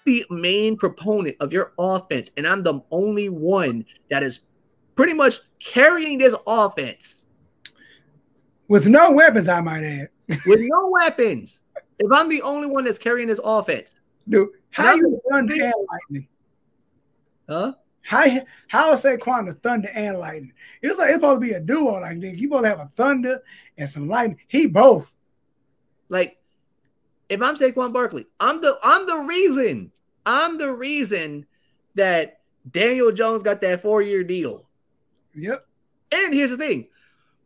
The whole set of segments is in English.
The main proponent of your offense, and I'm the only one that is pretty much carrying this offense. With no weapons, I might add. With no weapons. If I'm the only one that's carrying this offense. Dude, how you Thunder and Lightning? Huh? How is Saquon the Thunder and Lightning? It's like it's supposed to be a duo like this. You supposed to have a Thunder and some Lightning. He both. Like, if I'm Saquon Barkley, I'm the reason that Daniel Jones got that 4-year deal. Yep. And here's the thing.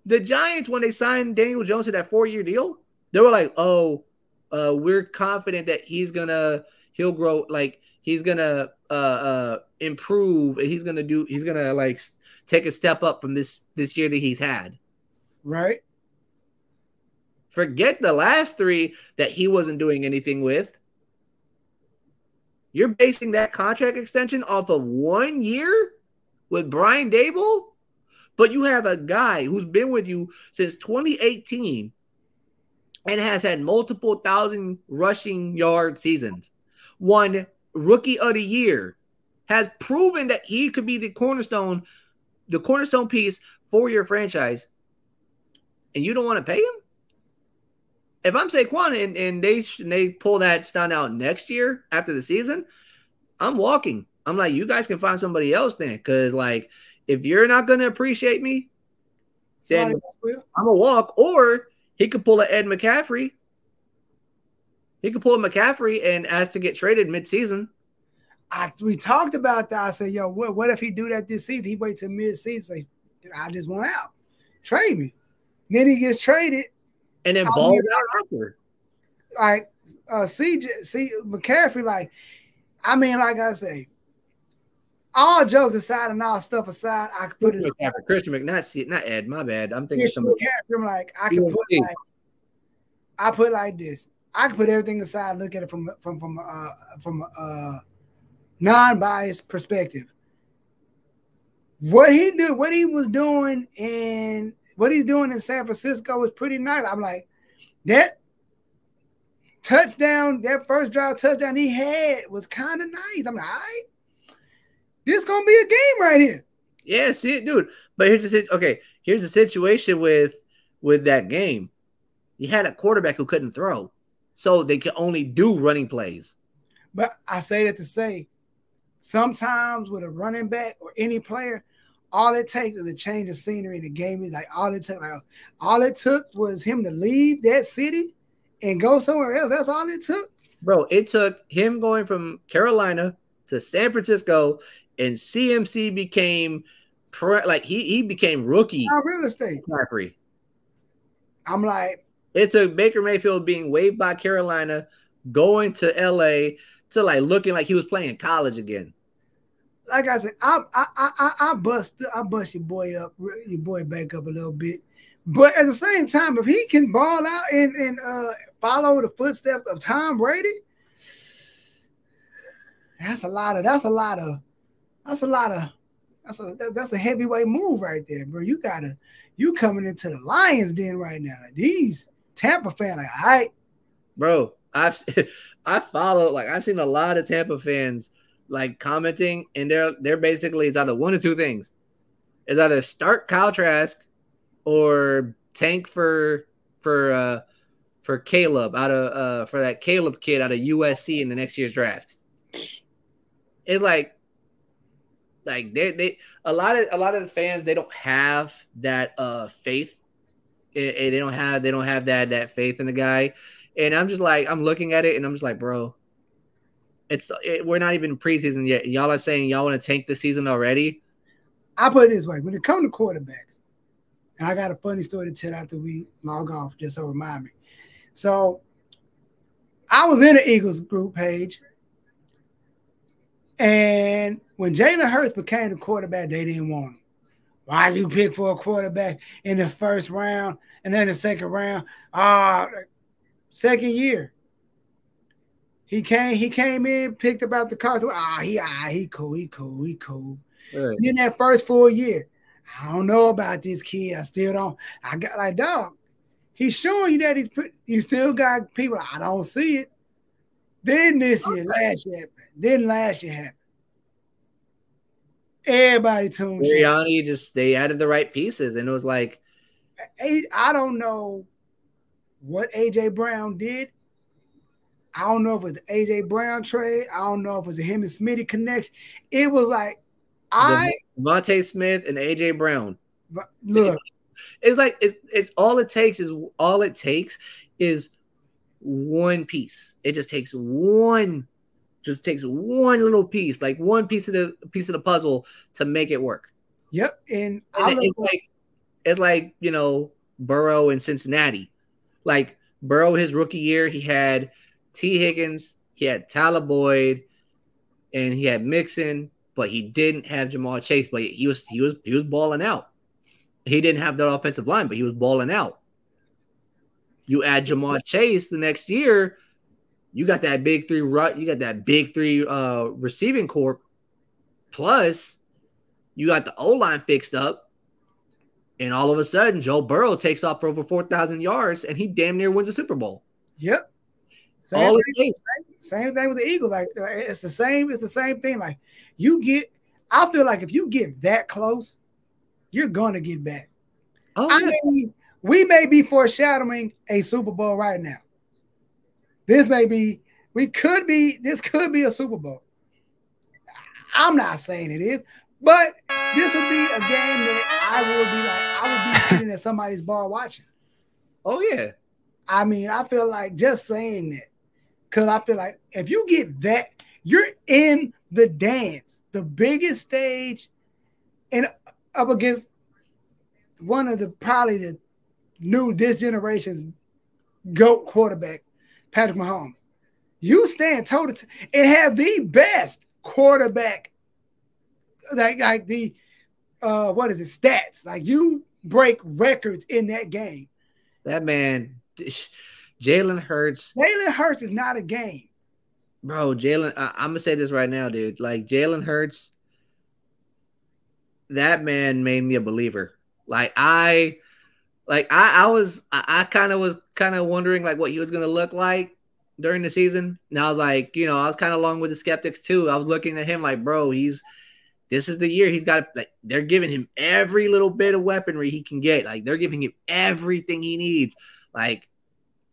The Giants, when they signed Daniel Jones to that 4-year deal, they were like, oh, we're confident that he'll grow, like he's gonna improve, and he's gonna like take a step up from this year that he's had. Right. Forget the last 3 that he wasn't doing anything with. You're basing that contract extension off of 1 year with Brian Daboll, but you have a guy who's been with you since 2018 and has had multiple 1,000 rushing yard seasons. Won Rookie of the Year, has proven that he could be the cornerstone piece for your franchise, and you don't want to pay him? If I'm Saquon and they pull that stunt out next year after the season, I'm walking. I'm like, you guys can find somebody else then, because like if you're not going to appreciate me, then I'm gonna walk. Or he could pull an Ed McCaffrey. He could pull a McCaffrey and ask to get traded mid-season. We talked about that. I said, yo, what if he do that this season? He waits till mid-season. Like, I just want out. Trade me. Then he gets traded. And then balls out after. Like McCaffrey, like, I mean, like I say, all jokes aside and all stuff aside, I could put it after Christian McCaffrey, not Ed, my bad. I'm thinking somebody. I'm like, I can put like, I put like this. I can put everything aside, look at it from a non-biased perspective. What he was doing in what he's doing in San Francisco was pretty nice. I'm like, that touchdown, that first drive touchdown he had was kind of nice. I'm like, all right, this is gonna be a game right here. Yeah, see it, dude. But here's the situation with that game. You had a quarterback who couldn't throw, so they could only do running plays. But I say that to say, sometimes with a running back or any player, all it takes is a change of scenery in the game. Is like all it took was him to leave that city and go somewhere else. That's all it took. Bro, it took him going from Carolina to San Francisco, and CMC became he became rookie real estate. McCaffrey. I'm like, it took Baker Mayfield being waived by Carolina, going to LA, to like looking like he was playing college again. Like I said, I bust your boy back up a little bit, but at the same time, if he can ball out and follow the footsteps of Tom Brady, that's a heavyweight move right there, bro. You coming into the Lions den right now. Like, these Tampa fans, like, all right, bro. I've seen a lot of Tampa fans like commenting, and they're basically, it's either one of two things. It's either start Kyle Trask or tank for Caleb for that Caleb kid out of USC in the next year's draft. It's like they a lot of the fans, they don't have that faith. They don't have that faith in the guy. And I'm just like, I'm looking at it and I'm just like, bro, we're not even preseason yet. Y'all are saying y'all want to tank the season already? I put it this way. When it comes to quarterbacks, and I got a funny story to tell after we log off, just so remind me. So I was in the Eagles group page, and when Jalen Hurts became the quarterback, they didn't want him. Why did you pick for a quarterback in the first round and then the second round? Second year. He came in, picked about the cards. He cool. Right. In that first full year, I don't know about this kid. I still don't. I got like, dog. He's showing you that you still got people. I don't see it. Then this year, last year happened. Then last year happened. Everybody tuned in. Sirianni they added the right pieces, and it was like, I don't know what AJ Brown did. I don't know if it was the AJ Brown trade. I don't know if it was the him and Smitty connection. It was like Devontae Smith and AJ Brown. Look, it's like it's all it takes is one piece. It just takes one little piece, like one piece of the puzzle to make it work. Yep, and it's like you know, Burrow in Cincinnati. Like Burrow, his rookie year, he had T. Higgins, he had Tyler Boyd, and he had Mixon, but he didn't have Jamal Chase. But he was balling out. He didn't have that offensive line, but he was balling out. You add Jamal Chase the next year, you got that big three receiving corp. Plus, you got the O-line fixed up, and all of a sudden, Joe Burrow takes off for over 4,000 yards, and he damn near wins the Super Bowl. Yep. Same thing with the Eagles. Like it's the same thing. Like I feel like if you get that close, you're gonna get back. Oh, I mean, we may be foreshadowing a Super Bowl right now. This could be a Super Bowl. I'm not saying it is, but this would be a game that I would be sitting at somebody's bar watching. Oh yeah. I mean, I feel like just saying that, because I feel like if you get that, you're in the dance, the biggest stage, and up against one of probably this generation's GOAT quarterback, Patrick Mahomes. You stand toe to toe and have the best quarterback, like the stats. Like you break records in that game. That man, Jalen Hurts. Jalen Hurts is not a game. Bro, Jalen, I'm gonna say this right now, dude. Like Jalen Hurts, that man made me a believer. I was kind of wondering like what he was gonna look like during the season. And I was like, you know, I was kind of along with the skeptics too. I was looking at him like, bro, this is the year he's got. Like they're giving him every little bit of weaponry he can get. Like they're giving him everything he needs. Like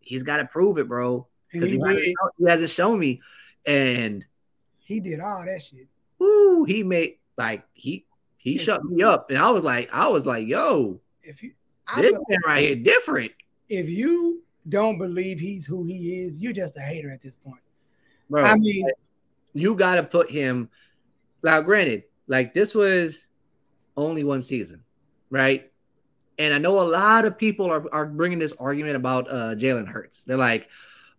he's got to prove it, bro. Because he hasn't shown me, and he did all that shit. Woo! He made he shut me up, and I was like, yo, this man right here different. If you don't believe he's who he is, you're just a hater at this point, bro. I mean, you got to put him. Now, granted, like this was only one season, right? And I know a lot of people are bringing this argument about Jalen Hurts. They're like,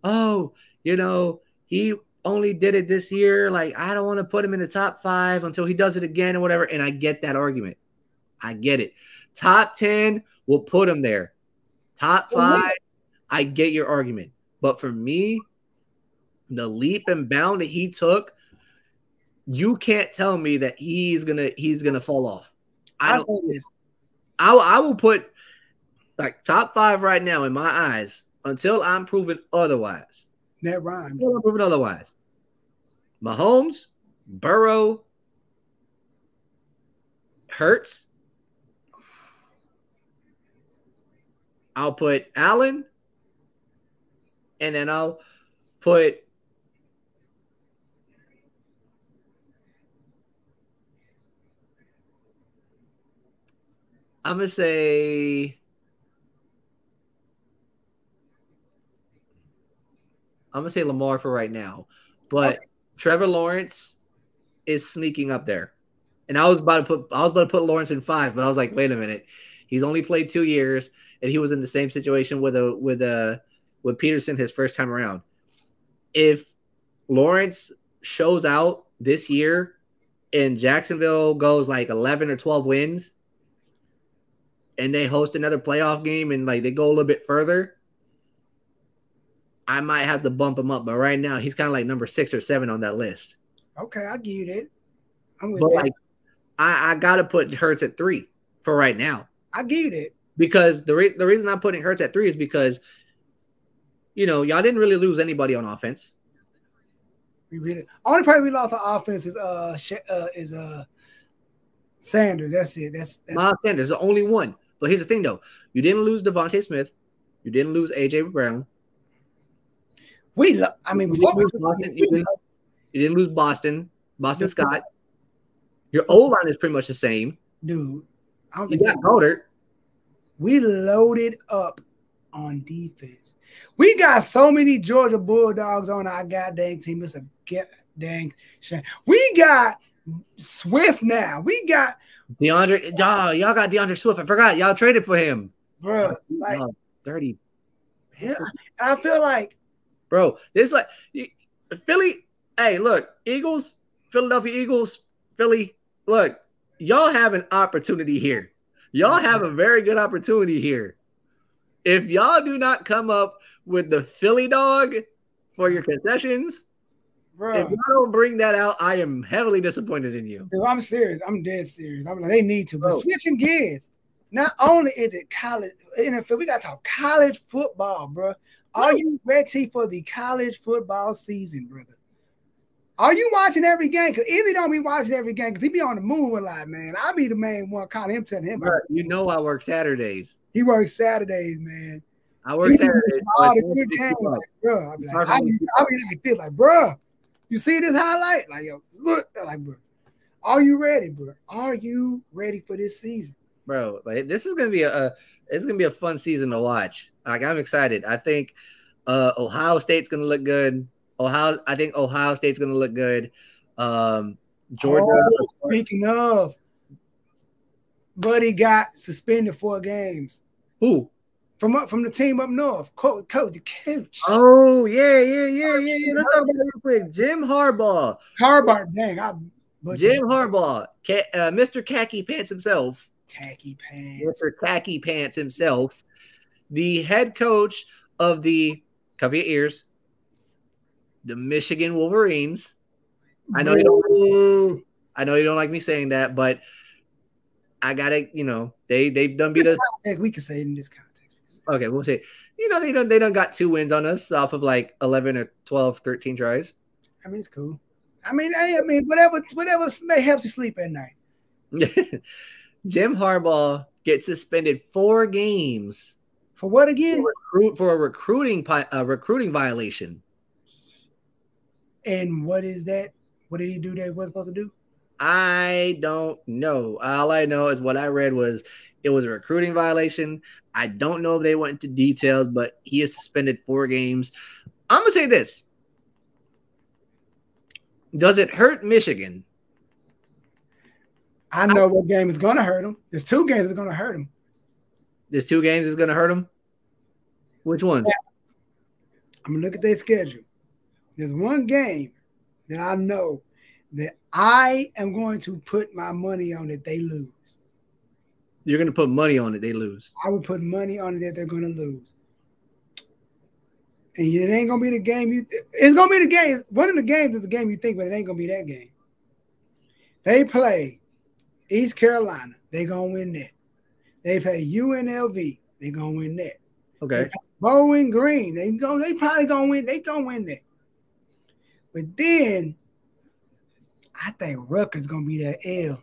oh, you know, he only did it this year. Like, I don't want to put him in the top 5 until he does it again or whatever. And I get that argument. I get it. Top 10 will put him there. Top 5, I get your argument. But for me, the leap and bound that he took, you can't tell me that he's gonna fall off. I will put like top 5 right now in my eyes until I'm proven otherwise. That rhymes. Until I'm proven otherwise. Mahomes, Burrow, Hurts. I'll put Allen, and then I'll put I'm going to say Lamar for right now. But Trevor Lawrence is sneaking up there. And I was about to put Lawrence in 5, but I was like, wait a minute. He's only played 2 years, and he was in the same situation with Peterson his first time around. If Lawrence shows out this year and Jacksonville goes like 11 or 12 wins, and they host another playoff game and like they go a little bit further, I might have to bump him up. But right now, he's kind of like number 6 or 7 on that list. Okay, I give you that. I'm with that. Like, I got to put Hurts at 3 for right now. I give you that. Because the reason I'm putting Hurts at 3 is because, you know, y'all didn't really lose anybody on offense. We really only person we lost on offense is Sanders. That's it. That's Miles Sanders, the only one. But here's the thing, though: you didn't lose Devontae Smith, you didn't lose AJ Brown. I mean, you before didn't lose Boston, you didn't lose Boston Scott. Your O line is pretty much the same, dude. I don't you think got Goddard. we loaded up on defense. We got so many Georgia Bulldogs on our goddamn team. It's a goddamn shame. We got Swift now. We got DeAndre. Y'all got DeAndre Swift. I forgot. Y'all traded for him. Bro, like, dirty. Yeah, I feel like, bro, it's like Philly. Hey, look, Eagles, Philadelphia Eagles, Philly. Look, y'all have an opportunity here. Y'all have a very good opportunity here. If y'all do not come up with the Philly dog for your concessions, bro, if y'all don't bring that out, I am heavily disappointed in you. Dude, I'm serious. I'm dead serious. I'm like, they need to. But switching gears, not only is it college, NFL, we got to talk college football, bro. Are you ready for the college football season, brother? Are you watching every game? Because Izzy don't be watching every game because he be on the move a lot, man. I be the main one calling him, telling him. Bro, you know I work Saturdays. He works Saturdays, man. I work Saturdays. All the good games, like, bro. I be like, like, bro, you see this highlight? Like, yo, look, like, bro, are you ready, bro? Are you ready for this season, bro? Like, this is gonna be a fun season to watch. Like, I'm excited. I think Ohio State's gonna look good. I think Ohio State's gonna look good. Georgia. Oh, speaking of, Buddy got suspended 4 games. Who? From the team up north, coach. Oh yeah. Let's talk about it real quick. Jim Harbaugh. Jim Harbaugh, Mr. Khaki Pants himself. Mr. Khaki Pants himself, the head coach of the cover your ears, the Michigan Wolverines. I know you don't like me saying that, but I gotta, they've done beat us. We can say it in this context. Okay, we'll say, they done got 2 wins on us off of like 11 or 12, 13 tries. I mean, it's cool. I mean, whatever helps you sleep at night. Jim Harbaugh gets suspended 4 games. For what again? For a recruiting violation. And what is that? What did he do that he wasn't supposed to do? I don't know. All I know is what I read was it was a recruiting violation. I don't know if they went into details, but he is suspended 4 games. I'm going to say this. Does it hurt Michigan? I know what game is going to hurt him. There's 2 games that's going to hurt him. There's 2 games that's going to hurt him? Which ones? Yeah. I'm going to look at their schedule. There's 1 game that I know that I am going to put my money on that they lose. You're going to put money on it, they lose. I would put money on it that they're going to lose. And it ain't going to be the game it's going to be the game. One of the games is the game you think, but it ain't going to be that game. They play East Carolina. They going to win that. They play UNLV. They going to win that. Okay. Bowling Green. They probably going to win. They going to win that. But then I think Rutgers going to be that L.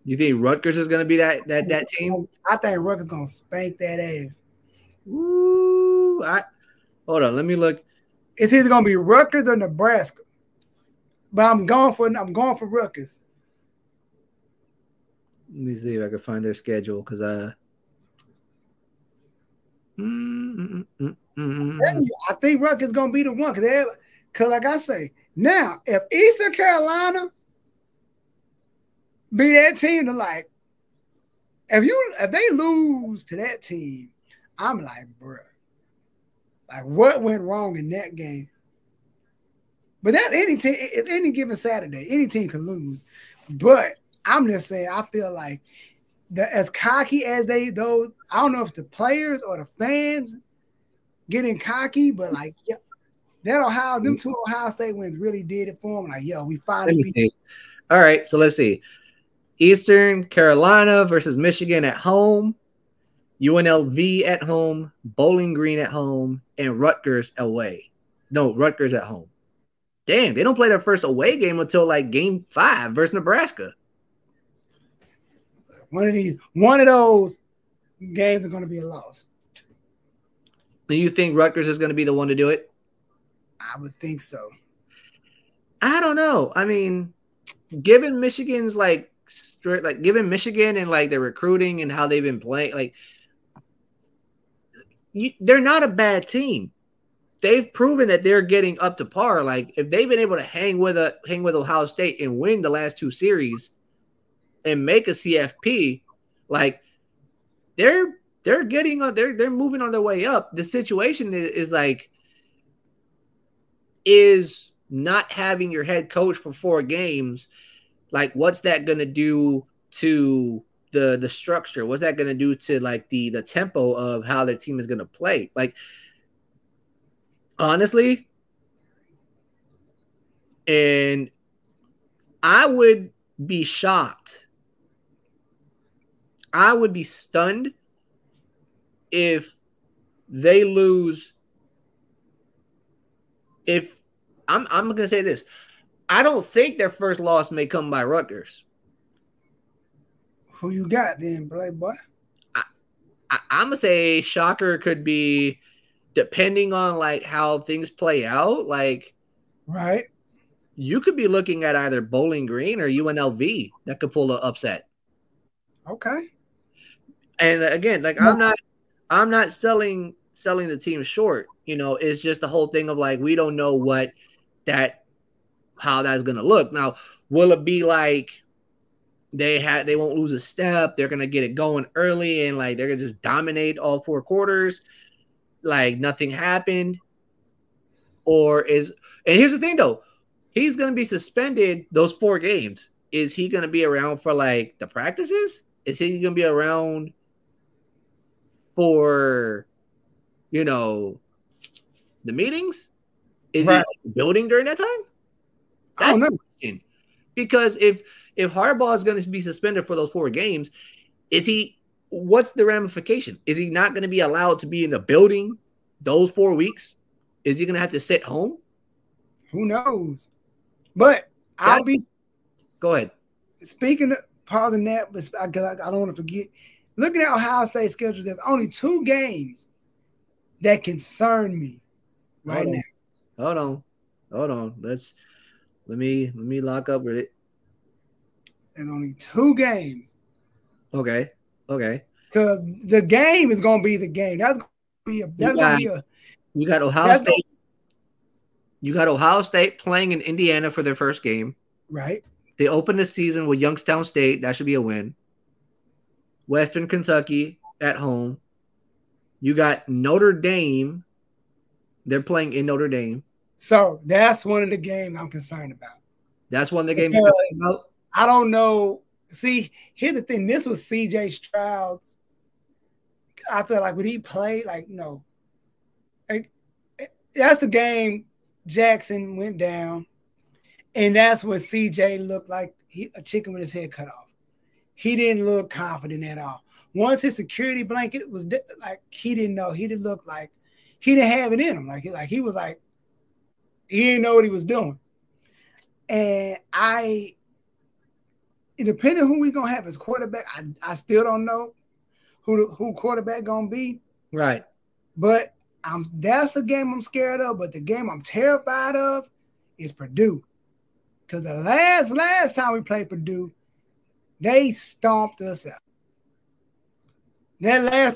You think Rutgers is going to be that team? I think Rutgers going to spank that ass. Ooh, hold on. Let me look. It's either going to be Rutgers or Nebraska. But I'm going for Rutgers. Let me see if I can find their schedule because I think Rutgers is going to be the one because like I say, now if Eastern Carolina be that team to like, if they lose to that team, I'm like, bro, like what went wrong in that game? But that's any team. It's any given Saturday, any team can lose. But I'm just saying, I feel like as cocky as I don't know if the players or the fans getting cocky, but like, yeah, them 2 Ohio State wins really did it for them. Like, yo, we finally beat. All right, so let's see. Eastern Carolina versus Michigan at home, UNLV at home, Bowling Green at home, and Rutgers away. No, Rutgers at home. Damn, they don't play their first away game until like game 5 versus Nebraska. One of those games are going to be a loss. Do you think Rutgers is going to be the one to do it? I would think so. I don't know. I mean, given Michigan's given Michigan and like their recruiting and how they've been playing, like they're not a bad team. They've proven that they're getting up to par. Like if they've been able to hang with Ohio State and win the last 2 series and make a CFP, like they're moving on their way up. The situation is not having your head coach for 4 games. Like what's that going to do to the structure? What's that going to do to like the tempo of how the team is going to play? Like honestly, and I would be shocked. I would be stunned if they lose. If I'm going to say this, I don't think their first loss may come by Rutgers. Who you got then, boy? I'm going to say shocker could be depending on like how things play out. Like, right. You could be looking at either Bowling Green or UNLV that could pull an upset. Okay. And again, like I'm not selling the team short. It's just the whole thing of like we don't know how that's gonna look. Now, will it be like they won't lose a step, they're gonna get it going early and like they're gonna just dominate all 4 quarters, like nothing happened? And here's the thing though, he's gonna be suspended those 4 games. Is he gonna be around for like the practices? Is he gonna be around for the meetings? Is he building during that time? I don't know. Because if Harbaugh is going to be suspended for those 4 games, what's the ramification? Is he not going to be allowed to be in the building those 4 weeks? Is he going to have to sit home? Who knows? But go ahead. Speaking of part of that, but I don't want to forget. Looking at Ohio State's schedule, there's only 2 games that concern me right now. Hold on. Let me lock up with it. There's only 2 games. Okay. Because the game is going to be the game. You got Ohio State. You got Ohio State playing in Indiana for their first game. Right. They open the season with Youngstown State. That should be a win. Western Kentucky at home. You got Notre Dame. They're playing in Notre Dame. So that's one of the games I'm concerned about. That's one of the games you're concerned about? I don't know. See, here's the thing. This was CJ Stroud's. I feel like when he played, that's the game Jackson went down. And that's what CJ looked like a chicken with his head cut off. He didn't look confident at all. Once his security blanket was like, he didn't know. He didn't look like he didn't have it in him. He was like, he didn't know what he was doing. And depending on who we gonna have as quarterback, I still don't know who quarterback gonna be. Right. But that's a game I'm scared of. But the game I'm terrified of is Purdue. Because the last time we played Purdue, they stomped us out. That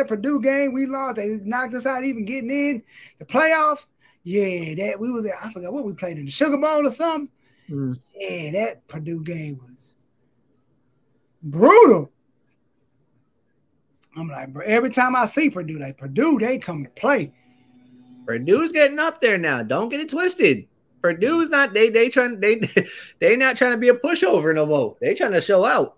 Purdue game we lost, they knocked us out even getting in the playoffs. Yeah, we was there. I forgot what we played in the Sugar Bowl or something. Yeah, that Purdue game was brutal. I'm like, bro, every time I see Purdue, they come to play. Purdue's getting up there now. Don't get it twisted. Purdue's not they not trying to be a pushover no more. They trying to show out.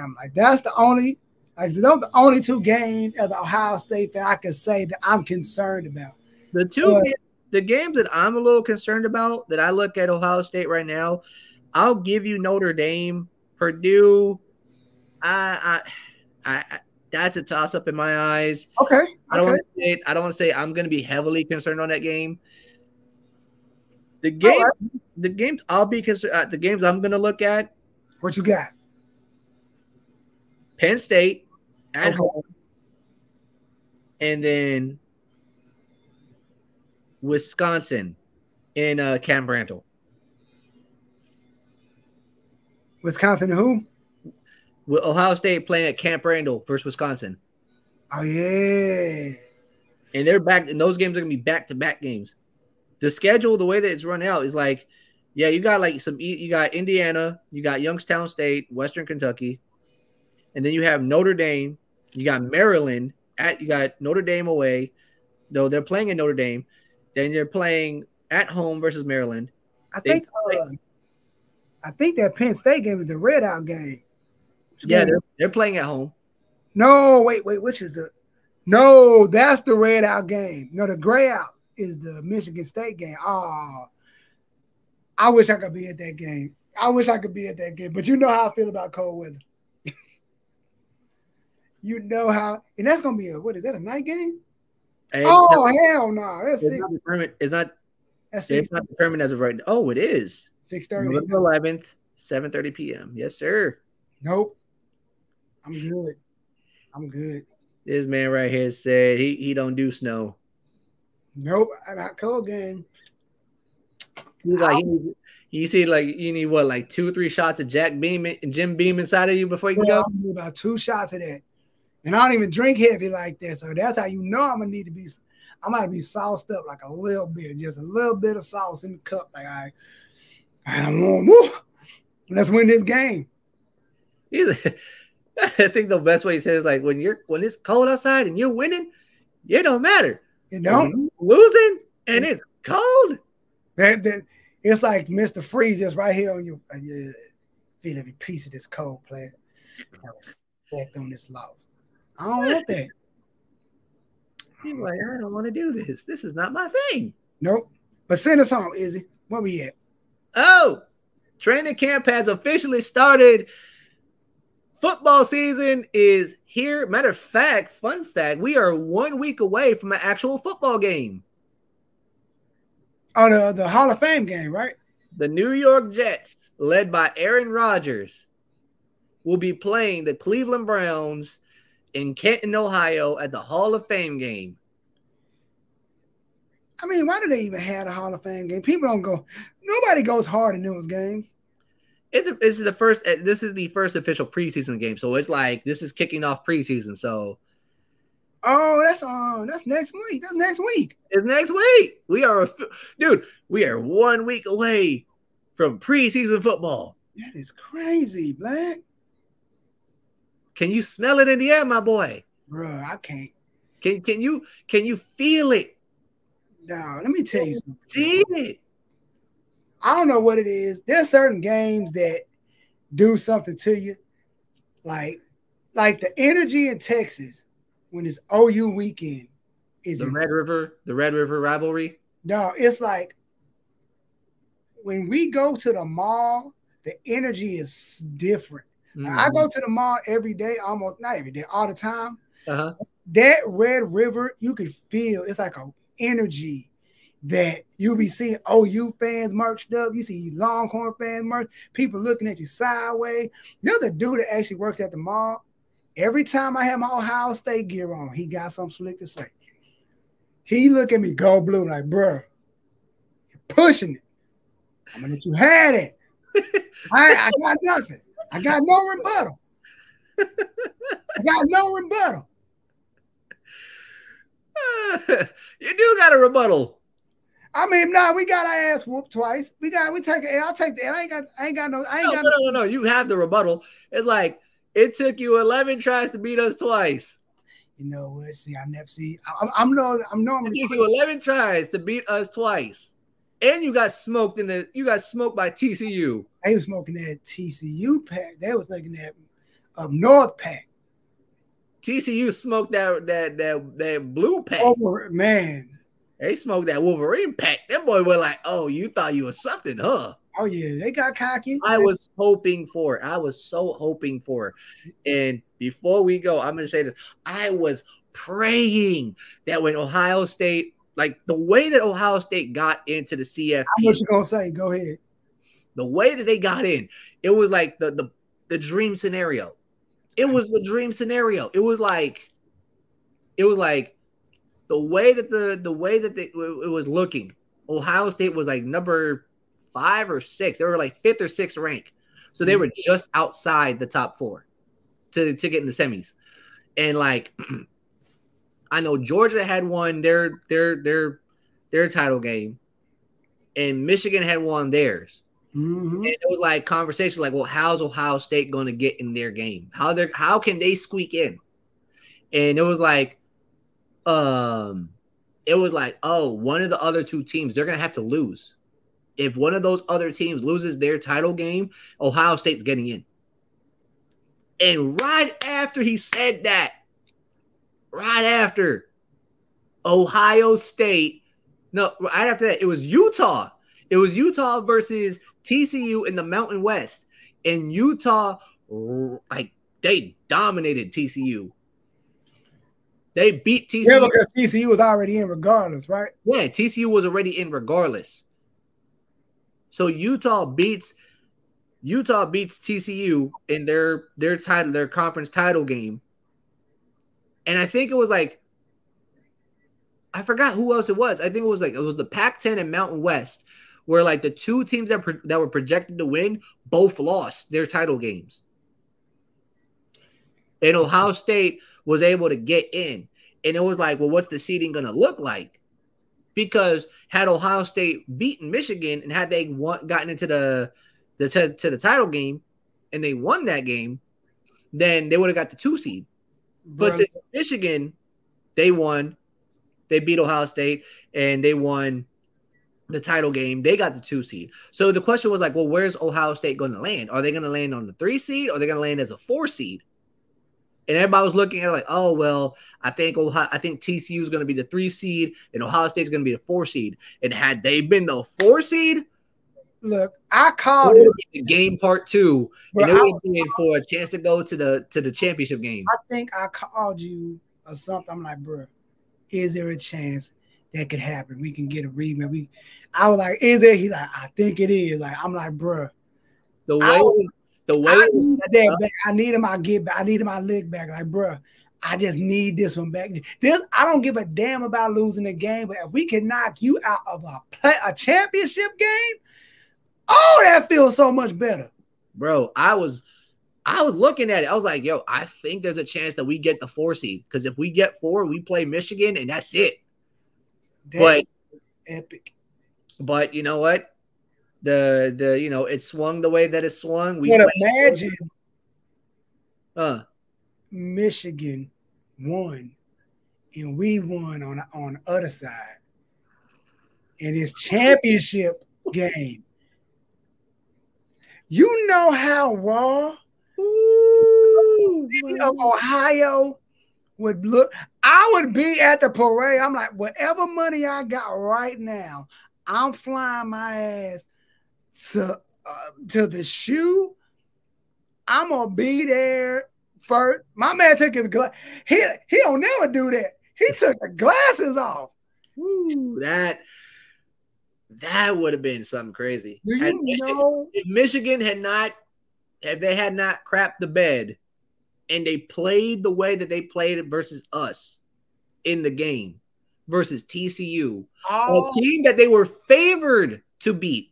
I'm like, those are the only 2 games as the Ohio State fan I can say that I'm concerned about. The games that I'm a little concerned about that I look at Ohio State right now, I'll give you Notre Dame, Purdue. That's a toss up in my eyes. Okay. I don't want to say I'm going to be heavily concerned on that game. The games I'll be concerned. The games I'm gonna look at. What you got? Penn State at home, and then Wisconsin in Camp Randall. Wisconsin who? With Ohio State playing at Camp Randall versus Wisconsin. Oh yeah. And they're back, and those games are gonna be back-to-back games. The schedule, the way that it's run out, is like, yeah, you got like you got Indiana, you got Youngstown State, Western Kentucky, and then you have Notre Dame, you got Maryland you got Notre Dame away, though they're playing in Notre Dame. Then you're playing at home versus Maryland. I think that Penn State game is the red out game. Yeah, they're playing at home. No, wait, which is the? No, that's the red out game. No, the gray out is the Michigan State game. Oh, I wish I could be at that game. But you know how I feel about cold weather. You know how, and that's gonna be what is that, a night game? Hell no! That's it's not determined. It's not determined as of right now. Oh, it is 6:30. November 11th, 7:30 p.m. Yes, sir. Nope. I'm good. This man right here said he don't do snow. Nope, I got cold game. He's like, you see, like you need what, like 2-3 shots of Jack Beam and Jim Beam inside of you before you can go. I need about 2 shots of that, and I don't even drink heavy like that. So that's how you know I'm gonna need to be. I might be sauced up like a little bit, just a little bit of sauce in the cup. Like I don't want. Let's win this game. I think the best way he says is like when it's cold outside and you're winning, it don't matter. It don't. Losing and it's cold. That it's like Mr. Freeze just right here on you. Feel every piece of this cold player. I reflect on this loss. I don't want that. He's like, I don't want to do this. This is not my thing. Nope. But send us home, Izzy. Where we at? Oh, training camp has officially started. Football season is here. Matter of fact, fun fact, we are 1 week away from an actual football game. Oh, the Hall of Fame game, right? The New York Jets, led by Aaron Rodgers, will be playing the Cleveland Browns in Canton, Ohio at the Hall of Fame game. I mean, why do they even have a Hall of Fame game? People don't go. Nobody goes hard in those games. This is the first official preseason game, so it's like this is kicking off preseason. So, that's next week. That's next week. It's next week. We are 1 week away from preseason football. That is crazy, Black. Can you smell it in the air, my boy? Bro, I can't. Can you feel it? No, let me tell you something. See it. I don't know what it is. There's certain games that do something to you. Like the energy in Texas when it's OU weekend is the Red River rivalry. No, it's like when we go to the mall, the energy is different. Mm-hmm. I go to the mall every day, almost not every day, all the time. Uh-huh. That Red River, you could feel it's like an energy that you be seeing OU fans merched up. You see Longhorn fans merched, people looking at you sideways. There's a dude that actually works at the mall. Every time I have my Ohio State gear on, he got something slick to say. He look at me, go blue, like, bro, you're pushing it. I'm gonna let you have it. I got nothing. I got no rebuttal. You do got a rebuttal. I mean, we got our ass whooped twice. We take it. I'll take that. I ain't got no. No. You have the rebuttal. It's like it took you 11 tries to beat us twice. You know what? See, I never see. I'm normally. It takes you 11 tries to beat us twice, and you got smoked by TCU. They was smoking that TCU pack. They was making that up north pack. TCU smoked that blue pack. Oh man. They smoked that Wolverine pack. Them boy were like, oh, you thought you was something, huh? Oh, yeah. They got cocky. I was so hoping for it. And before we go, I'm going to say this. I was praying that when Ohio State like the way that Ohio State got into the CFP. I know what you're gonna say. Go ahead. The way that they got in, it was like the dream scenario. It was the dream scenario. It was like the way that it was looking. Ohio State was like number 5 or 6. They were like 5th or 6th rank, so they were just outside the top 4 to get in the semis. And like, I know Georgia had won their title game, and Michigan had won theirs. And it was like conversation like, well, how's Ohio State going to get in their game? How can they squeak in? And it was like, oh, one of the other 2 teams, they're going to have to lose. If one of those other teams loses their title game, Ohio State's getting in. And right after he said that, right after Ohio State, no, right after that, it was Utah. It was Utah versus TCU in the Mountain West. And Utah, like, they dominated TCU. They beat TCU. Yeah, because TCU was already in regardless, right? Yeah, TCU was already in regardless. So Utah beats TCU in their conference title game. And I think it was like, I forgot who else it was. I think it was the Pac-10 and Mountain West, where like the 2 teams that were projected to win both lost their title games. And Ohio State was able to get in. And it was like, well, what's the seeding going to look like? Because had Ohio State beaten Michigan and had they gotten into the title game and they won that game, then they would have got the 2 seed. But since Michigan, they beat Ohio State and they won the title game, they got the 2 seed. So the question was like, well, where's Ohio State going to land? Are they going to land on the 3 seed or are they going to land as a 4 seed? And everybody was looking at it like, oh, well, I think TCU is going to be the 3 seed and Ohio State is going to be the 4 seed. And had they been the 4 seed, look, I called it the game part 2, and it would have been for a chance to go to the championship game. I think I called you or something. I'm like, bro, is there a chance that could happen? We can get a rematch. I was like, is there? He's like, I think it is. Like, I'm like, bro, I need him. I need my leg back. Like, bro, I just need this one back. I don't give a damn about losing the game, but if we can knock you out of a championship game, oh, that feels so much better, bro. I was looking at it. I was like, yo, I think there's a chance that we get the 4 seed, because if we get 4, we play Michigan, and that's it. But epic. But you know what? It swung the way that it swung. But imagine Michigan won and we won on the other side in this championship game. You know how raw of Ohio would look. I would be at the parade. I'm like, whatever money I got right now, I'm flying my ass to the shoe. I'm gonna be there first. My man took his glass. He don't never do that. He took the glasses off. Ooh, that would have been something crazy. Do you know if Michigan had not crapped the bed and they played the way that they played it versus us in the game versus TCU, a team that they were favored to beat.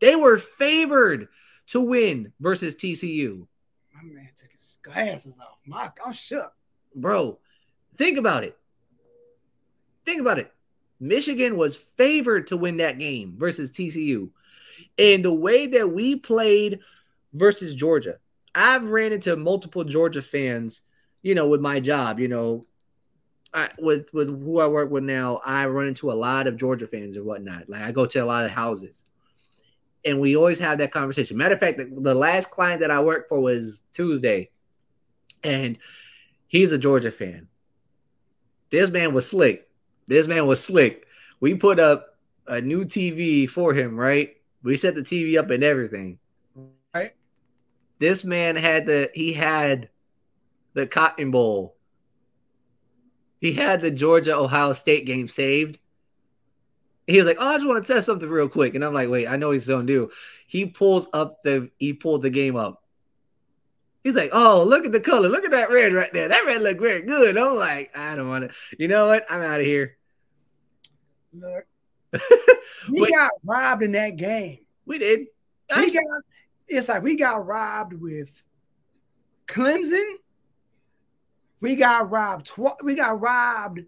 They were favored to win versus TCU. My man took his glasses off. I'm shook. Bro, think about it. Michigan was favored to win that game versus TCU. And the way that we played versus Georgia, I've ran into multiple Georgia fans, with my job, with who I work with now, I run into a lot of Georgia fans and whatnot. Like, I go to a lot of houses. And we always have that conversation. Matter of fact, the last client that I worked for was Tuesday. And he's a Georgia fan. This man was slick. We put up a new TV for him, right? We set the TV up and everything. Right. This man had the Cotton Bowl He had the Georgia-Ohio State game saved. He was like, "Oh, I just want to test something real quick," and I'm like, "Wait, I know what he's gonna do." He pulled the game up. He's like, "Oh, look at the color. Look at that red right there. That red look very good." I'm like, "I don't want to. You know what? I'm out of here." Look, we got robbed in that game. We did. It's like we got robbed with Clemson. We got robbed. We got robbed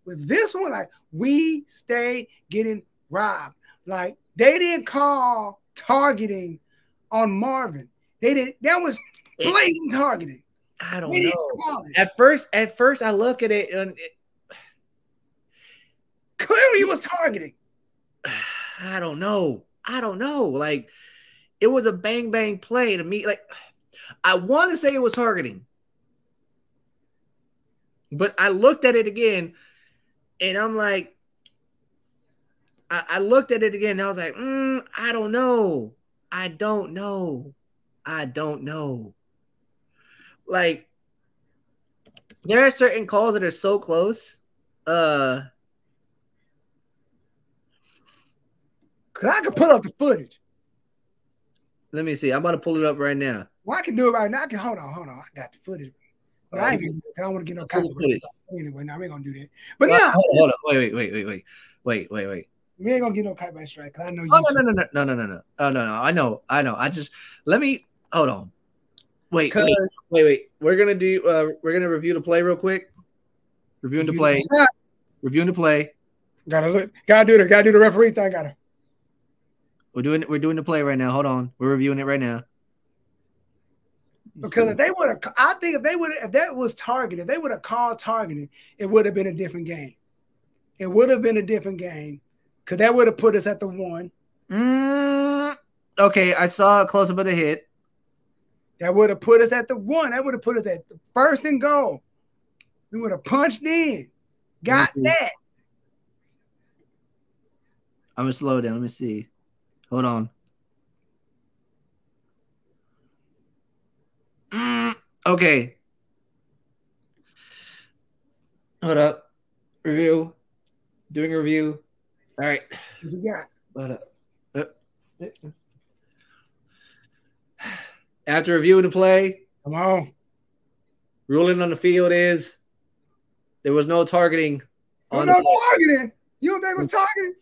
with this one. Like we stay getting robbed. Like they didn't call targeting on Marvin. They did. That was blatant targeting. I don't know. At first, I look at it and clearly it was targeting. I don't know. Like it was a bang bang play to me. Like I want to say it was targeting, but I looked at it again, and I'm like, I looked at it again, and I was like, I don't know. Like there are certain calls that are so close. Cause I can pull up the footage. Let me see. I'm about to pull it up right now. Well, I can do it right now. I can hold on. I got the footage. But I ain't gonna do it. I don't want to get no copyright. Anyway, now we ain't gonna do that. But now, hold on. Wait. We ain't gonna get no copyright strike because I know you. No. Oh no. I know. I just let me hold on. Wait. We're gonna review the play real quick. Reviewing the play. Gotta do the referee thing. We're doing the play right now. Hold on. We're reviewing it right now. Because if that was targeted, if they would have called targeting, it would have been a different game. Because that would have put us at the 1. Okay, I saw a close up of the hit. That would have put us at the 1. That would have put us at the 1st and goal. We would have punched in. Got that. I'm going to slow down. Let me see. Hold on. Okay. Hold up. Review. Doing a review. All right. What you got? Hold up. After reviewing the play, come on. Ruling on the field is there was no targeting. Targeting. You don't think it was targeting?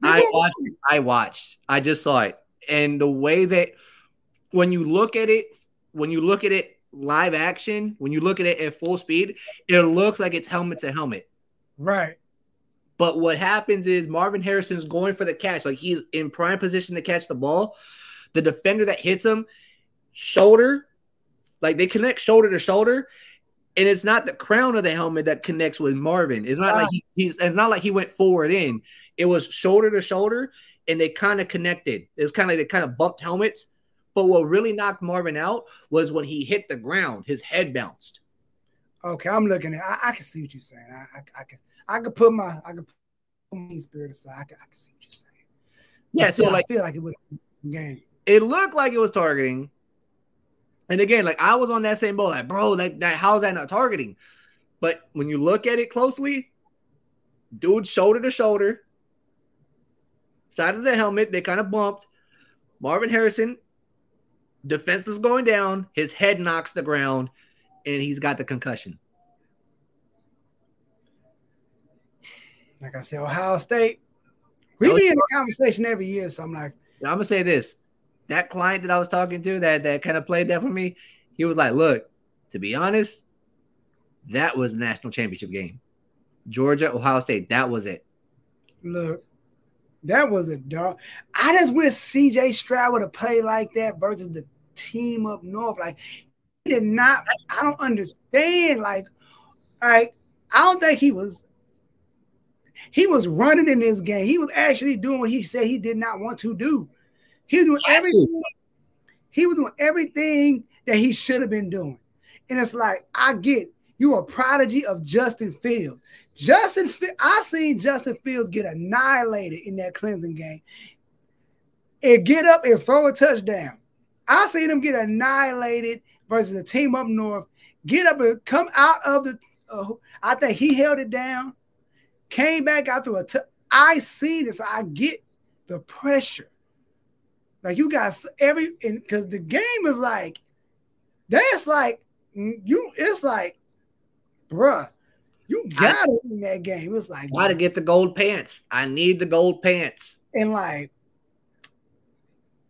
I watched. I just saw it. And the way that when you look at it live action, when you look at it at full speed, it looks like it's helmet to helmet. Right. But what happens is Marvin Harrison's going for the catch. Like he's in prime position to catch the ball. The defender that hits him, shoulder, like they connect shoulder to shoulder. And it's not the crown of the helmet that connects with Marvin. It's not like it's not like he went forward in. It was shoulder to shoulder, and they kind of connected. It's kind of like they kind of bumped helmets. But what really knocked Marvin out was when he hit the ground, his head bounced. Okay, I'm looking at. I can see what you're saying. I can put my spirit aside. I can see what you're saying. Yeah, so I feel like it was a game. It looked like it was targeting. And again, like I was on that same boat, like, bro, that how's that not targeting? But when you look at it closely, dude, shoulder to shoulder, side of the helmet, they kind of bumped. Marvin Harrison, defenseless going down, his head knocks the ground, and he's got the concussion. Like I said, Ohio State, we be in a conversation every year, so I'm like, I'm gonna say this. That client that I was talking to that kind of played that for me, he was like, look, to be honest, that was the national championship game. Georgia, Ohio State, that was it. Look, that was a dog. I just wish CJ Stroud would have played like that versus the team up north. Like, he did not, I don't understand. Like I don't think he was running in this game. He was actually doing what he said he did not want to do. He was doing everything. He was doing everything that he should have been doing. And it's like, I get you a prodigy of Justin Fields. I seen Justin Fields get annihilated in that Clemson game. And get up and throw a touchdown. I seen him get annihilated versus the team up north. Get up and come out of the I think he held it down, came back out through I see this. I get the pressure. Like you got because the game is like, that's like it's like, bruh, you gotta win that game. It's like, gotta get the gold pants. I need the gold pants. And like,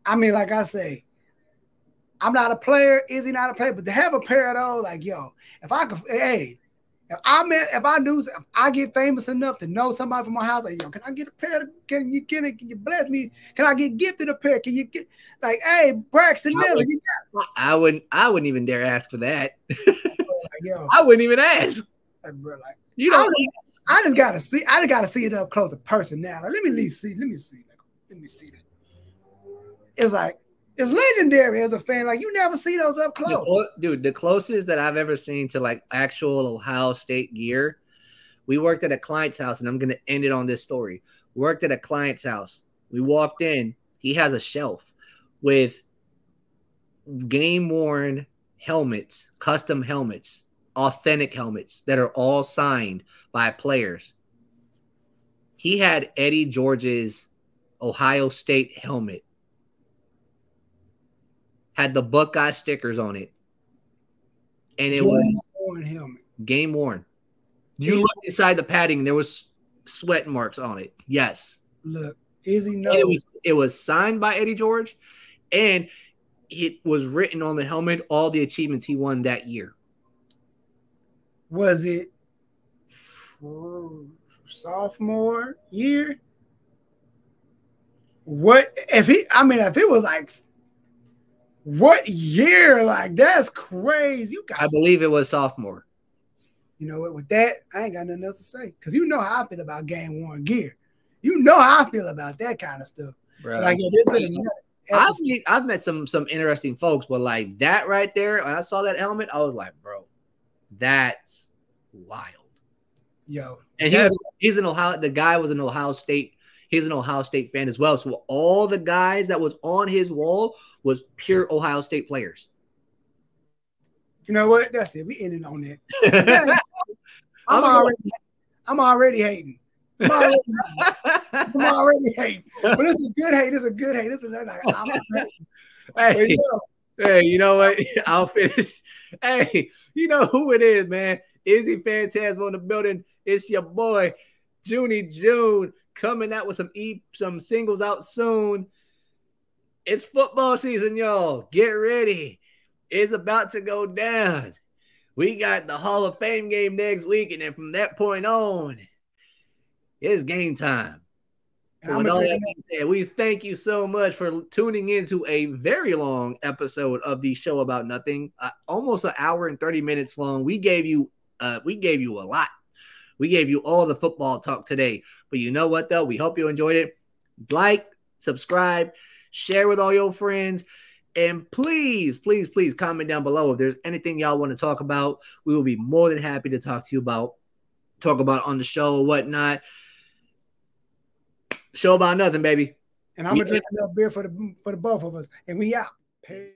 I mean, like I say, I'm not a player. Izzy not a player, but to have a pair of those, like, yo, if I could, hey, if I get famous enough to know somebody from my house, like, yo, can I get a pair? Can you bless me? Can I get gifted a pair? Can you get like, hey, Braxton Miller? I wouldn't even dare ask for that. Like, yo, I wouldn't even ask. Like, bro, like, you know, I just gotta see it up close in person now. Like, let me see that. It's like, it's legendary as a fan. Like, you never see those up close. Dude, the closest that I've ever seen to like actual Ohio State gear, we worked at a client's house, and I'm going to end it on this story. Worked at a client's house. We walked in. He has a shelf with game-worn helmets, custom helmets, authentic helmets that are all signed by players. He had Eddie George's Ohio State helmet. Had the Buckeye stickers on it. And it was game worn. You looked inside the padding, there was sweat marks on it. Yes. Look, Izzy knows. It was signed by Eddie George, and it was written on the helmet all the achievements he won that year. Was it sophomore year? If it was like, what year? Like, that's crazy. I believe it was sophomore. You know what? With that, I ain't got nothing else to say, because you know how I feel about game worn gear. You know how I feel about that kind of stuff. Bro. Like, I've met some interesting folks, but like that right there, when I saw that helmet, I was like, bro, that's wild. Yo, and he's an Ohio. The guy was an Ohio State. He's an Ohio State fan as well. So all the guys that was on his wall was pure Ohio State players. You know what? That's it. We ended on that. I'm already hating. I'm already hating. But it's a good hate. It's a good hate. Hey, you know what? I'll finish. Hey, you know who it is, man. Izzyphantasmo in the building. It's your boy, June, coming out with some singles out soon. It's football season, y'all. Get ready. It's about to go down. We got the Hall of Fame game next week, and then from that point on, it's game time. So with all that being said, we thank you so much for tuning into a very long episode of the Show About Nothing, almost an hour and 30 minutes long. We gave you a lot. We gave you all the football talk today. But you know what, though? We hope you enjoyed it. Like, subscribe, share with all your friends. And please, please, please comment down below if there's anything y'all want to talk about. We will be more than happy to talk about on the show or whatnot. Show About Nothing, baby. And I'm going to drink enough beer for the both of us. And we out. Peace.